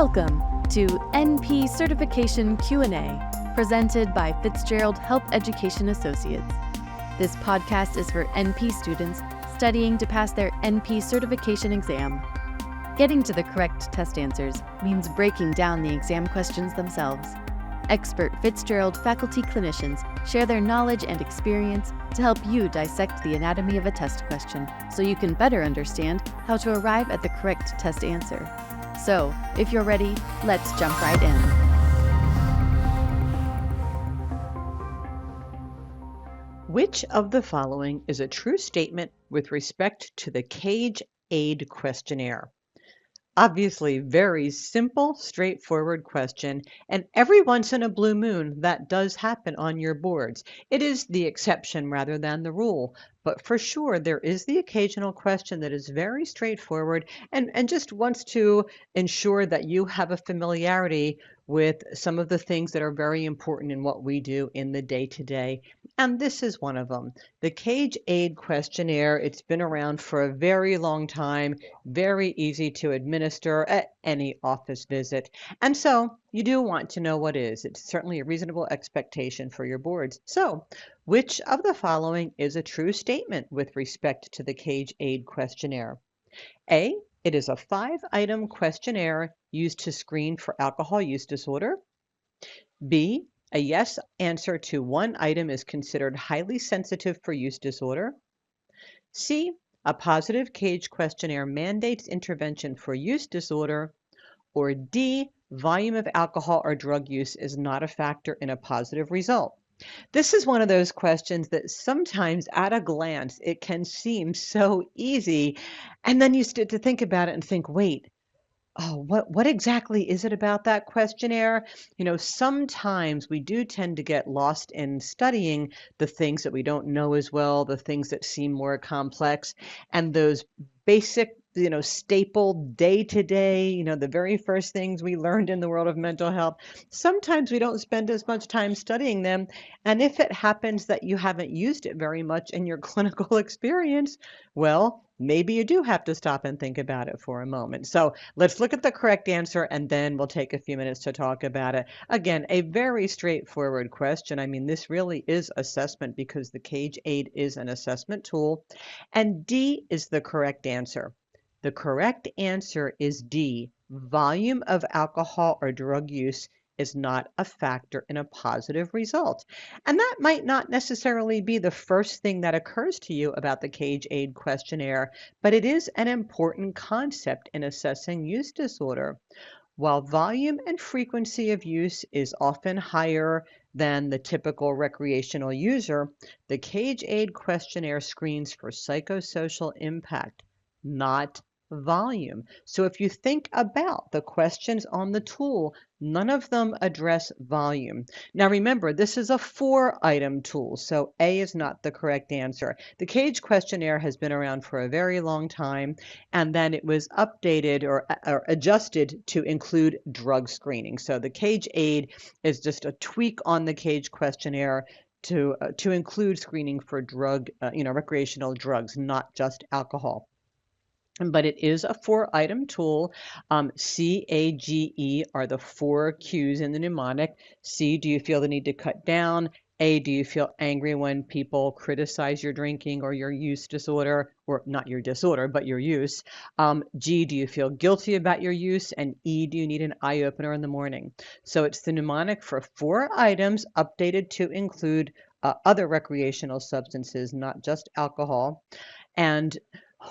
Welcome to NP Certification Q&A, presented by Fitzgerald Health Education Associates. This podcast is for NP students studying to pass their NP certification exam. Getting to the correct test answers means breaking down the exam questions themselves. Expert Fitzgerald faculty clinicians share their knowledge and experience to help you dissect the anatomy of a test question so you can better understand how to arrive at the correct test answer. So, if you're ready, let's jump right in. Which of the following is a true statement with respect to the CAGE-AID questionnaire? Obviously, very simple, straightforward question, and every once in a blue moon, that does happen on your boards. It is the exception rather than the rule, but for sure, there is the occasional question that is very straightforward and just wants to ensure that you have a familiarity with some of the things that are very important in what we do in the day-to-day, and this is one of them. The CAGE-AID questionnaire, it's been around for a very long time, very easy to administer at any office visit. And so you do want to know what is. It's certainly a reasonable expectation for your boards. So which of the following is a true statement with respect to the CAGE-AID questionnaire? A, it is a 5-item questionnaire used to screen for alcohol use disorder. B, a yes answer to one item is considered highly sensitive for use disorder. C, a positive CAGE questionnaire mandates intervention for use disorder. Or D, volume of alcohol or drug use is not a factor in a positive result. This is one of those questions that sometimes at a glance it can seem so easy, and then you start to think about it and think, wait, oh, what exactly is it about that questionnaire? You know, sometimes we do tend to get lost in studying the things that we don't know as well, the things that seem more complex, and those basic, staple day-to-day, the very first things we learned in the world of mental health. Sometimes we don't spend as much time studying them, and if it happens that you haven't used it very much in your clinical experience, well, maybe you do have to stop and think about it for a moment. So let's look at the correct answer, and then we'll take a few minutes to talk about it. Again, a very straightforward question. I mean, this really is assessment because the CAGE-AID is an assessment tool, and D is the correct answer. The correct answer is D, volume of alcohol or drug use is not a factor in a positive result. And that might not necessarily be the first thing that occurs to you about the CAGE-AID questionnaire, but it is an important concept in assessing use disorder. While volume and frequency of use is often higher than the typical recreational user, the CAGE-AID questionnaire screens for psychosocial impact, not volume. So if you think about the questions on the tool, none of them address volume. Now remember, this is a 4-item tool, so A is not the correct answer. The CAGE questionnaire has been around for a very long time, and then it was updated or adjusted to include drug screening. So the CAGE-AID is just a tweak on the CAGE questionnaire to include screening for recreational drugs, not just alcohol. But it is a 4-item tool. C, A, G, E are the 4 cues in the mnemonic. C, do you feel the need to cut down? A, do you feel angry when people criticize your drinking or your use disorder, or not your disorder, but your use? G, do you feel guilty about your use? And E, do you need an eye opener in the morning? So it's the mnemonic for 4 items updated to include other recreational substances, not just alcohol. And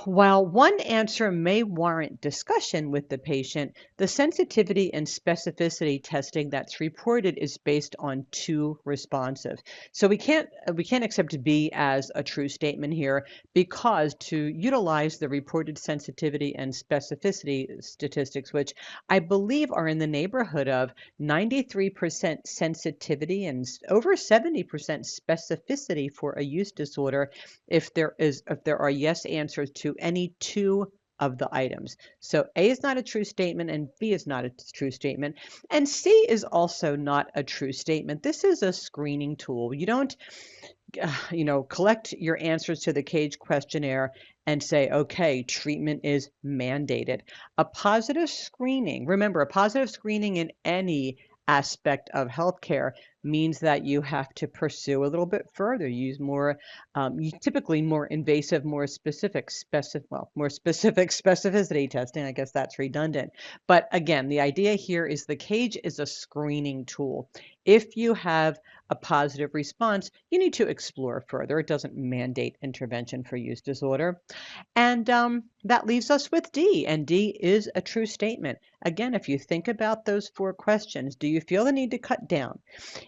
while one answer may warrant discussion with the patient, the sensitivity and specificity testing that's reported is based on 2 responsive. So we can't accept B as a true statement here, because to utilize the reported sensitivity and specificity statistics, which I believe are in the neighborhood of 93% sensitivity and over 70% specificity for a use disorder, if there are yes answers to any 2 of the items. So A is not a true statement and B is not a true statement. And C is also not a true statement. This is a screening tool. You don't collect your answers to the CAGE questionnaire and say, okay, treatment is mandated. A positive screening, remember, a positive screening in any aspect of healthcare means that you have to pursue a little bit further, use more, typically more invasive, more specific specificity testing. I guess that's redundant. But again, the idea here is the CAGE is a screening tool. If you have a positive response, you need to explore further. It doesn't mandate intervention for use disorder. And that leaves us with D, and D is a true statement. Again, if you think about those 4 questions, do you feel the need to cut down?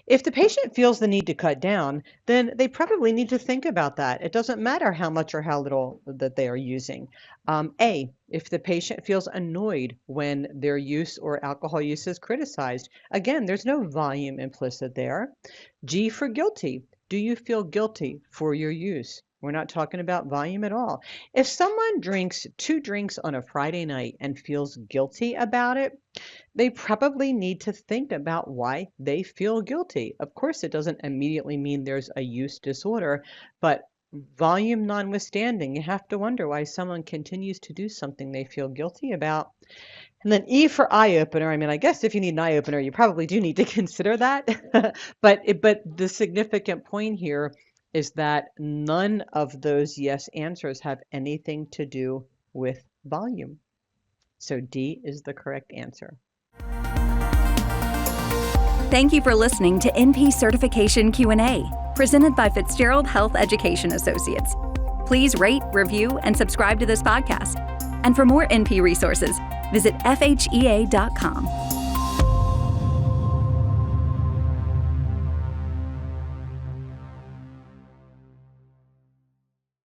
If the patient feels the need to cut down, then they probably need to think about that. It doesn't matter how much or how little that they are using. A, if the patient feels annoyed when their use or alcohol use is criticized, again, there's no volume implicit there. G for guilty. Do you feel guilty for your use? We're not talking about volume at all. If someone drinks 2 drinks on a Friday night and feels guilty about it, they probably need to think about why they feel guilty. Of course, it doesn't immediately mean there's a use disorder, but volume notwithstanding, you have to wonder why someone continues to do something they feel guilty about. And then E for eye opener. I mean, I guess if you need an eye opener, you probably do need to consider that. but the significant point here is that none of those yes answers have anything to do with volume. So D is the correct answer. Thank you for listening to NP Certification Q&A, presented by Fitzgerald Health Education Associates. Please rate, review, and subscribe to this podcast. And for more NP resources, visit FHEA.com.